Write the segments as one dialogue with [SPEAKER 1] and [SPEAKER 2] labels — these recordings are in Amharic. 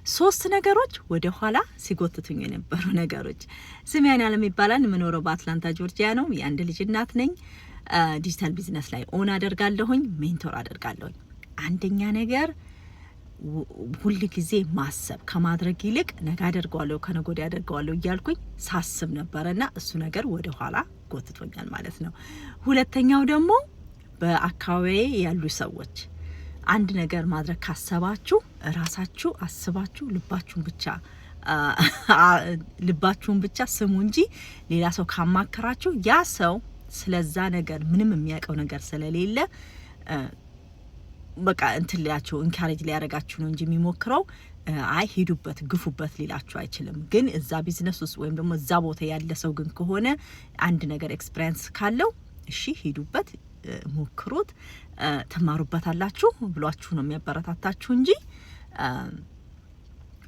[SPEAKER 1] ሶስት ነገሮች ወደ ኋላ ሲጎትቱኝ የነበሩ ነገሮች። ስሜ አይናለም ይባላል። የምኖረው በአትላንታ ጆርጂያ ነው። የአንድ ልጅ እናት ነኝ። ዲጂታል ቢዝነስ ላይ ኦን አደርጋለሁኝ፣ ሜንቶር አደርጋለሁኝ። አንደኛ ነገር ሁል ጊዜ ማሰብ ከማድረግ ይልቅ ነገ አደርገዋለሁ ከነገ ወዲያ አደርገዋለሁ እያልኩኝ ሳስብ ነበርና እሱ ነገር ወደ ኋላ ጎትቶኛል ማለት ነው። ሁለተኛው ደግሞ በአካባቢዬ ያሉ ሰዎች አንድ ነገር ማድረግ ካሰባችሁ ራሳችሁ አስባችሁ ልባችሁን ብቻ ስሙ እንጂ ሌላ ሰው ካማከራችሁ ያ ሰው ስለዛ ነገር ምንም የሚያውቀው ነገር ስለሌለ በቃ እንትላችሁ ኢንካሬጅ ሊያረጋችሁ ነው እንጂ የሚሞክረው አይ ሄዱበት ግፉበት ሊላችሁ አይችልም። ግን እዛ ቢዝነስ ውስጥ ወይም ደግሞ እዛ ቦታ ያለ ሰው ግን ከሆነ አንድ ነገር ኤክስፒሪየንስ ካለው እሺ ሄዱበት፣ ሞክሩት፣ ተማሩበታላችሁ ብሏችሁ ነው የሚያበረታታችሁ እንጂ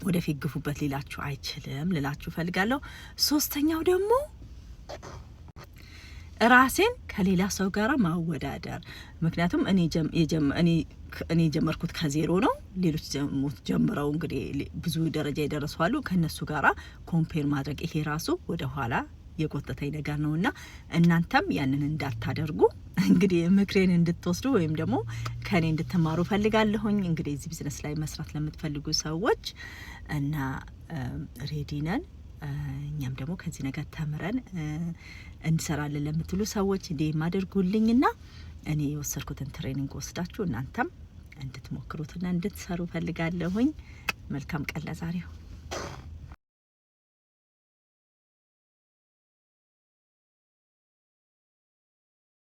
[SPEAKER 1] ወደፊት ግፉበት ሊላችሁ አይችልም ልላችሁ ፈልጋለሁ። ሶስተኛው ደግሞ ራሴን ከሌላ ሰው ጋር ማወዳደር። ምክንያቱም እኔ ጀመርኩት ከዜሮ ነው። ሌሎች ጀምረው እንግዲህ ብዙ ደረጃ የደረሱ አሉ። ከነሱ ጋራ ኮምፔር ማድረግ ይሄ ራሱ ወደ ኋላ የቆጠተኝ ነገር ነውና እናንተም ያንን እንዳታደርጉ እንግዲህ ምክሬን እንድትወስዱ ወይም ደግሞ ከኔ እንድትማሩ ፈልጋለሁኝ። እንግዲህ እዚህ ቢዝነስ ላይ መስራት ለምትፈልጉ ሰዎች እና ሬዲ ነን እኛም ደግሞ ከዚህ ነገር ተምረን እንሰራለን ለምትሉ ሰዎች እንዴ ማድርጉልኝና እኔ የወሰድኩትን ትሬኒንግ ወስዳችሁ እናንተም እንድትሞክሩትና እንድትሰሩ ፈልጋለሁኝ። መልካም ቀን ለዛሬው።